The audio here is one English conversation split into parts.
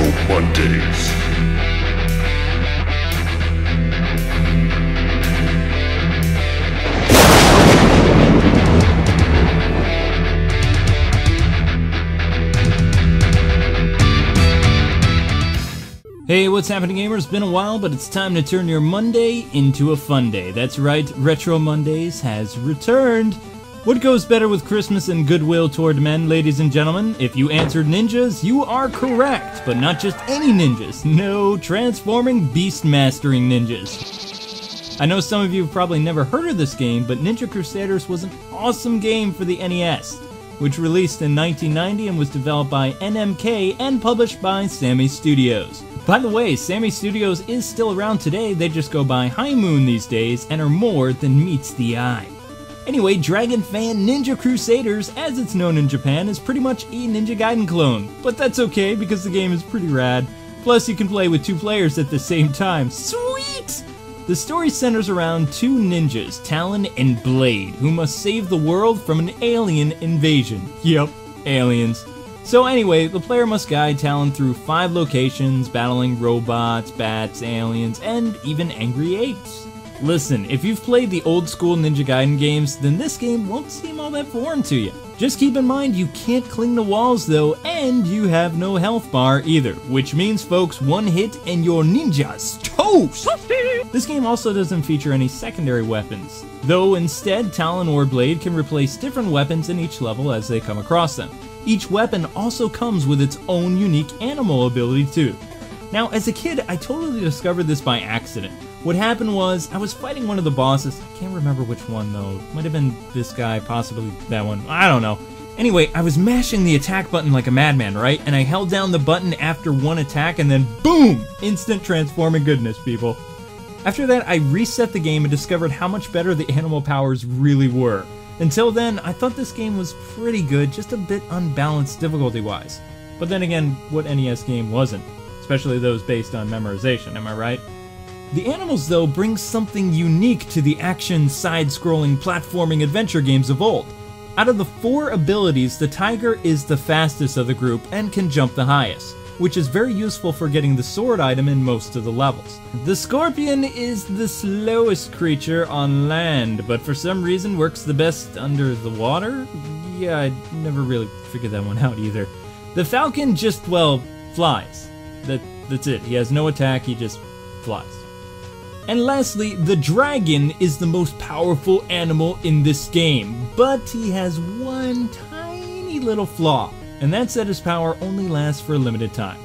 Retro Mondays. Hey, what's happening, gamers? Been a while, but it's time to turn your Monday into a fun day. That's right, Retro Mondays has returned. What goes better with Christmas and goodwill toward men, ladies and gentlemen? If you answered ninjas, you are correct, but not just any ninjas. No, transforming beast mastering ninjas. I know some of you have probably never heard of this game, but Ninja Crusaders was an awesome game for the NES, which released in 1990 and was developed by NMK and published by Sammy Studios. By the way, Sammy Studios is still around today, they just go by High Moon these days and are more than meets the eye. Anyway, Dragon Fan Ninja Crusaders, as it's known in Japan, is pretty much a Ninja Gaiden clone. But that's okay, because the game is pretty rad. Plus, you can play with 2 players at the same time. Sweet! The story centers around 2 ninjas, Talon and Blade, who must save the world from an alien invasion. Yep, aliens. So anyway, the player must guide Talon through 5 locations, battling robots, bats, aliens, and even angry apes. Listen, if you've played the old school Ninja Gaiden games, then this game won't seem all that foreign to you. Just keep in mind you can't cling to walls though, and you have no health bar either, which means folks, 1 hit and your ninja's toast! This game also doesn't feature any secondary weapons, though instead Talon or Blade can replace different weapons in each level as they come across them. Each weapon also comes with its own unique animal ability too. Now, as a kid, I totally discovered this by accident. What happened was, I was fighting one of the bosses, I can't remember which one though, might have been this guy, possibly that one, I don't know. Anyway, I was mashing the attack button like a madman, right? And I held down the button after 1 attack and then boom! Instant transforming goodness, people. After that, I reset the game and discovered how much better the animal powers really were. Until then, I thought this game was pretty good, just a bit unbalanced difficulty-wise. But then again, what NES game wasn't? Especially those based on memorization, am I right? The animals, though, bring something unique to the action, side-scrolling, platforming adventure games of old. Out of the 4 abilities, the tiger is the fastest of the group and can jump the highest, which is very useful for getting the sword item in most of the levels. The scorpion is the slowest creature on land, but for some reason works the best under the water? Yeah, I never really figured that one out either. The falcon just, well, flies. That's it. He has no attack, he just flies. And lastly, the dragon is the most powerful animal in this game, but he has one tiny little flaw, and that's that his power only lasts for a limited time.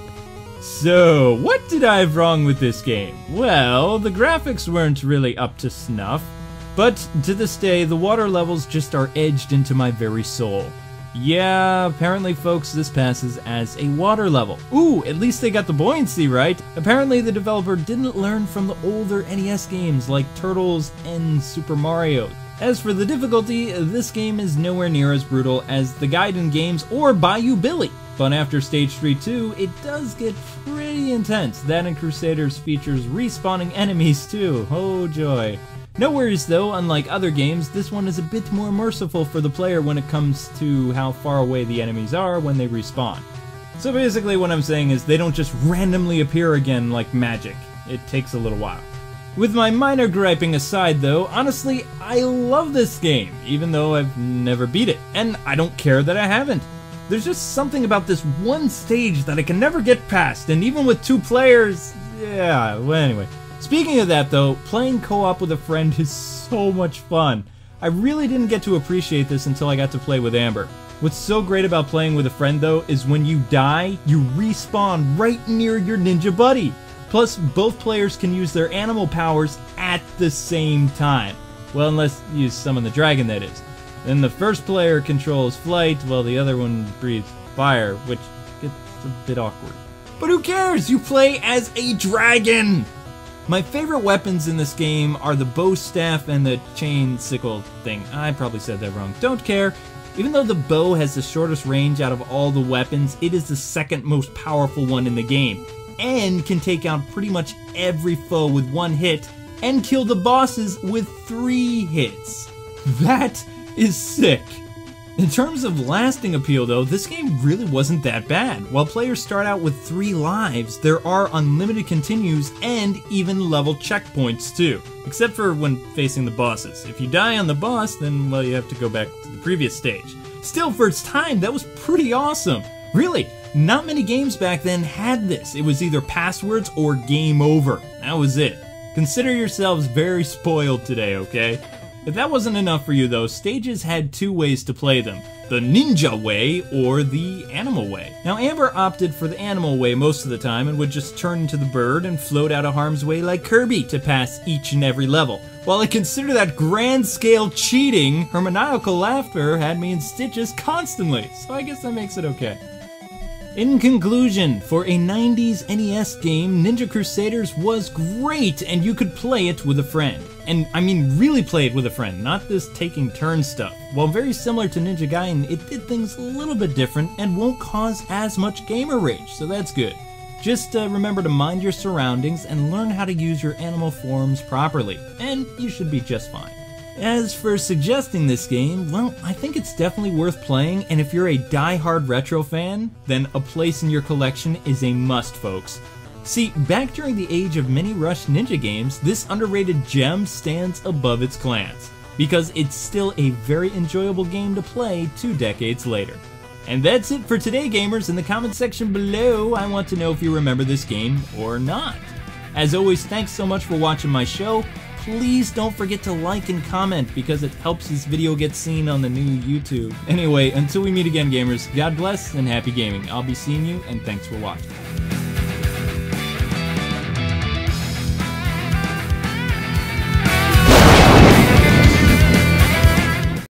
So, what did I have wrong with this game? Well, the graphics weren't really up to snuff, but to this day, the water levels just are edged into my very soul. Yeah, apparently folks, this passes as a water level. Ooh, at least they got the buoyancy right. Apparently the developer didn't learn from the older NES games like Turtles and Super Mario. As for the difficulty, this game is nowhere near as brutal as the Gaiden games or Bayou Billy. But after Stage 3-2, it does get pretty intense. That and Crusaders features respawning enemies too. Oh joy. No worries though, unlike other games, this one is a bit more merciful for the player when it comes to how far away the enemies are when they respawn. So basically what I'm saying is they don't just randomly appear again like magic. It takes a little while. With my minor griping aside though, honestly, I love this game, even though I've never beat it, and I don't care that I haven't. There's just something about this one stage that I can never get past, and even with 2 players, yeah, well anyway. Speaking of that though, playing co-op with a friend is so much fun. I really didn't get to appreciate this until I got to play with Amber. What's so great about playing with a friend though is when you die, you respawn right near your ninja buddy. Plus, both players can use their animal powers at the same time. Well, unless you summon the dragon, that is. Then the first player controls flight while the other one breathes fire, which gets a bit awkward. But who cares? You play as a dragon! My favorite weapons in this game are the bow staff and the chain sickle thing. I probably said that wrong. Don't care. Even though the bow has the shortest range out of all the weapons, it is the 2nd most powerful one in the game, and can take out pretty much every foe with 1 hit, and kill the bosses with 3 hits. That is sick. In terms of lasting appeal though, this game really wasn't that bad. While players start out with 3 lives, there are unlimited continues and even level checkpoints too. Except for when facing the bosses. If you die on the boss, then well, you have to go back to the previous stage. Still, for its time, that was pretty awesome. Really, not many games back then had this. It was either passwords or game over. That was it. Consider yourselves very spoiled today, okay? If that wasn't enough for you though, stages had 2 ways to play them. The ninja way or the animal way. Now Amber opted for the animal way most of the time and would just turn into the bird and float out of harm's way like Kirby to pass each and every level. While I consider that grand scale cheating, her maniacal laughter had me in stitches constantly, so I guess that makes it okay. In conclusion, for a 90s NES game, Ninja Crusaders was great and you could play it with a friend. And I mean really play it with a friend, not this taking turns stuff. While very similar to Ninja Gaiden, it did things a little bit different and won't cause as much gamer rage, so that's good. Just remember to mind your surroundings and learn how to use your animal forms properly, and you should be just fine. As for suggesting this game, well, I think it's definitely worth playing, and if you're a die-hard retro fan, then a place in your collection is a must, folks. See, back during the age of many Rush Ninja games, this underrated gem stands above its clans, because it's still a very enjoyable game to play 2 decades later. And that's it for today, gamers. In the comment section below, I want to know if you remember this game or not. As always, thanks so much for watching my show. Please don't forget to like and comment because it helps this video get seen on the new YouTube. Anyway, until we meet again, gamers, God bless and happy gaming. I'll be seeing you, and thanks for watching.